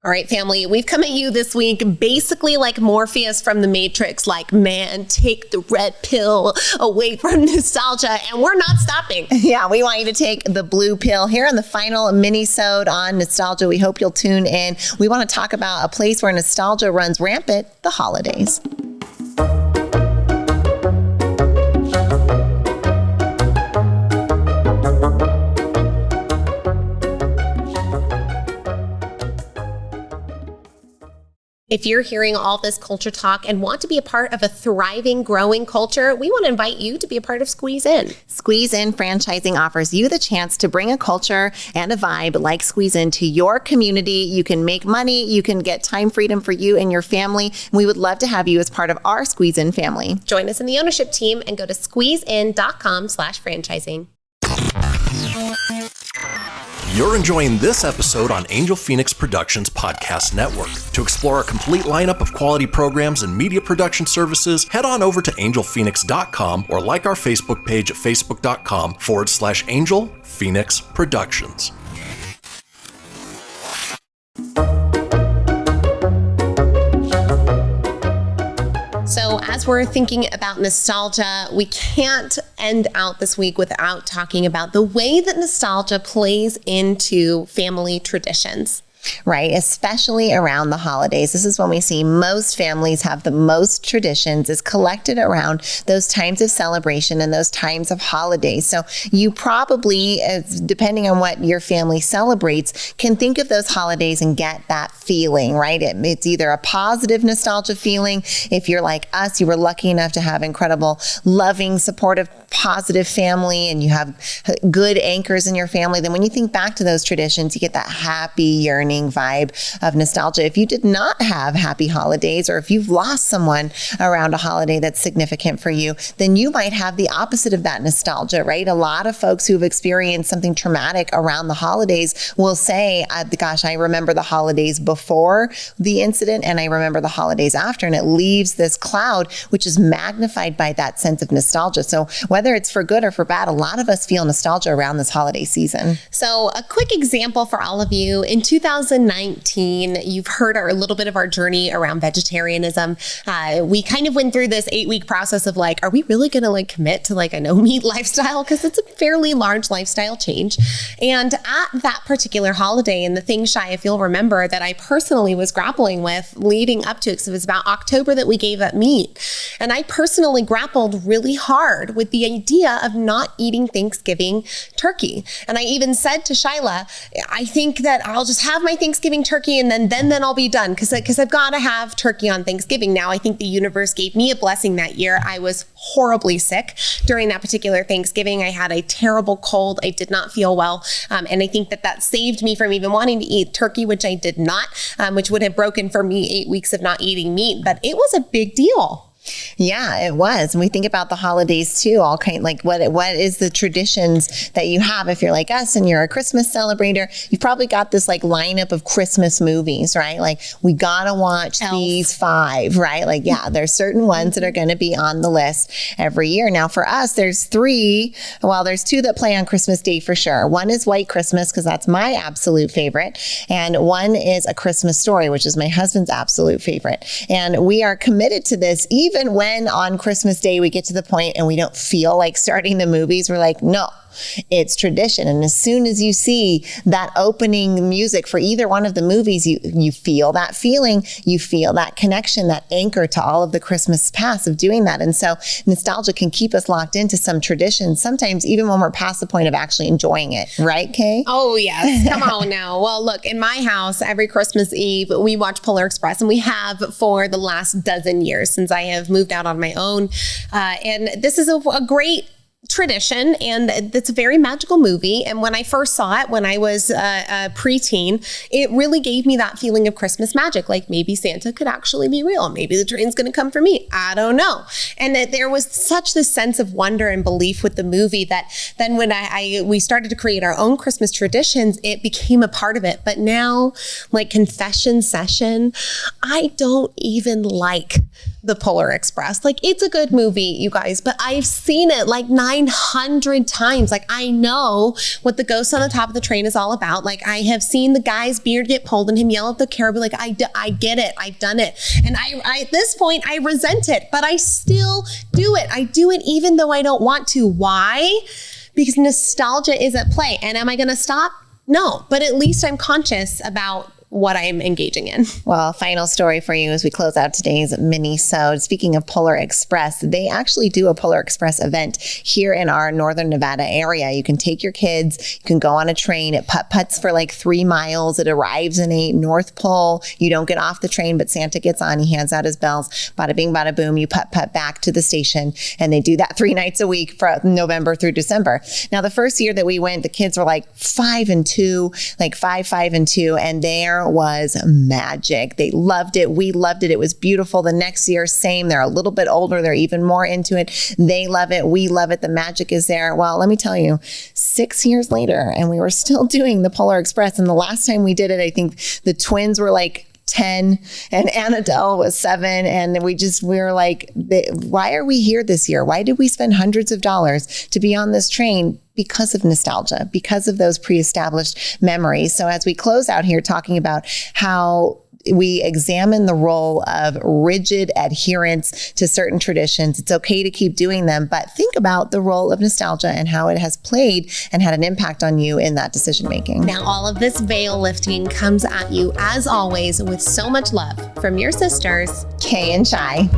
All right, family, we've come at you this week basically like Morpheus from The Matrix, like, man, take the red pill away from nostalgia, and we're not stopping. Yeah, we want you to take the blue pill here on the final minisode on nostalgia. We hope you'll tune in. We want to talk about a place where nostalgia runs rampant, the holidays. If you're hearing all this culture talk and want to be a part of a thriving, growing culture, we want to invite you to be a part of Squeeze In. Squeeze In Franchising offers you the chance to bring a culture and a vibe like Squeeze In to your community. You can make money, you can get time freedom for you and your family. We would love to have you as part of our Squeeze In family. Join us in the ownership team and go to squeezein.com/franchising. You're enjoying this episode on Angel Phoenix Productions Podcast Network. To explore a complete lineup of quality programs and media production services, head on over to angelphoenix.com or like our Facebook page at facebook.com/Angel Phoenix Productions. So as we're thinking about nostalgia, we can't end out this week without talking about the way that nostalgia plays into family traditions. Right, especially around the holidays. This is when we see most families have the most traditions is collected around those times of celebration and those times of holidays. So you probably, depending on what your family celebrates, can think of those holidays and get that feeling, right? It's either a positive nostalgia feeling. If you're like us, you were lucky enough to have incredible, loving, supportive, positive family and you have good anchors in your family, then when you think back to those traditions, you get that happy, yearning vibe of nostalgia. If you did not have happy holidays, or if you've lost someone around a holiday that's significant for you, then you might have the opposite of that nostalgia, right? A lot of folks who've experienced something traumatic around the holidays will say, gosh, I remember the holidays before the incident and I remember the holidays after, and it leaves this cloud, which is magnified by that sense of nostalgia. So whether it's for good or for bad, a lot of us feel nostalgia around this holiday season. So a quick example for all of you, in 2019, you've heard a little bit of our journey around vegetarianism. We kind of went through this 8-week process of like, are we really going to commit to a no meat lifestyle? Because it's a fairly large lifestyle change. And at that particular holiday, and the thing, Shai, if you'll remember, that I personally was grappling with leading up to it, because it was about October that we gave up meat. And I personally grappled really hard with the idea of not eating Thanksgiving turkey. And I even said to Shyla, I think that I'll just have my Thanksgiving turkey and then I'll be done because I've got to have turkey on Thanksgiving. Now, I think the universe gave me a blessing that year. I was horribly sick during that particular Thanksgiving. I had a terrible cold. I did not feel well. And I think that saved me from even wanting to eat turkey, which I did not, which would have broken for me 8 weeks of not eating meat. But it was a big deal. Yeah, it was. And we think about the holidays too, all kind what is the traditions that you have? If you're like us and you're a Christmas celebrator, you've probably got this lineup of Christmas movies, right? We gotta watch Elf. These 5, right? There's certain ones that are going to be on the list every year. Now for us, there's 3. Well, there's 2 that play on Christmas Day for sure. One is White Christmas, because that's my absolute favorite. And one is A Christmas Story, which is my husband's absolute favorite. And we are committed to this even when on Christmas Day we get to the point and we don't feel like starting the movies. We're like, no, it's tradition. And as soon as you see that opening music for either one of the movies, you feel that feeling, you feel that connection, that anchor to all of the Christmas past of doing that. And so nostalgia can keep us locked into some traditions, sometimes even when we're past the point of actually enjoying it. Right, Kay? Oh, yes. Come on now. Well, look, in my house, every Christmas Eve, we watch Polar Express, and we have for the last dozen years since I have moved out on my own. And this is a great tradition, and it's a very magical movie. And when I first saw it, when I was a preteen, it really gave me that feeling of Christmas magic. Maybe Santa could actually be real. Maybe the train's going to come for me. I don't know. And that there was such this sense of wonder and belief with the movie that then when we started to create our own Christmas traditions, it became a part of it. But now, confession session, I don't even like the Polar Express. It's a good movie, you guys, but I've seen it 9 900 times. Like, I know what the ghost on the top of the train is all about. Like, I have seen the guy's beard get pulled and him yell at the caribou, like, I get it. I've done it. And I at this point, I resent it, but I still do it. I do it even though I don't want to. Why? Because nostalgia is at play. And am I going to stop? No, but at least I'm conscious about what I'm engaging in. Well, final story for you as we close out today's minisode. Speaking of Polar Express, they actually do a Polar Express event here in our Northern Nevada area. You can take your kids, you can go on a train. It putt-putts for like 3 miles. It arrives in a North Pole. You don't get off the train, but Santa gets on. He hands out his bells. Bada bing, bada boom. You putt-putt back to the station. And they do that 3 nights a week from November through December. Now, the first year that we went, the kids were like 5 and 2, like 5 and 2. And there was magic. They loved it. We loved it. It was beautiful. The next year, same. They're a little bit older. They're even more into it. They love it. We love it. The magic is there. Well, let me tell you, 6 years later, and we were still doing the Polar Express. And the last time we did it, I think the twins were like 10 and Annadelle was 7. And we were like, why are we here this year? Why did we spend hundreds of dollars to be on this train? Because of nostalgia, because of those pre-established memories. So as we close out here talking about how we examine the role of rigid adherence to certain traditions, it's okay to keep doing them, but think about the role of nostalgia and how it has played and had an impact on you in that decision making. Now, all of this veil lifting comes at you, as always, with so much love from your sisters, Kay and Shai.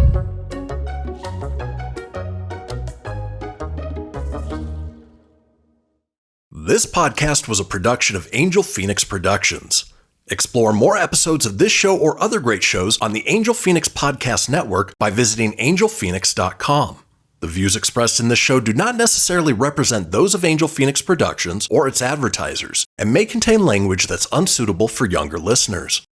This podcast was a production of Angel Phoenix Productions. Explore more episodes of this show or other great shows on the Angel Phoenix Podcast Network by visiting angelphoenix.com. The views expressed in this show do not necessarily represent those of Angel Phoenix Productions or its advertisers and may contain language that's unsuitable for younger listeners.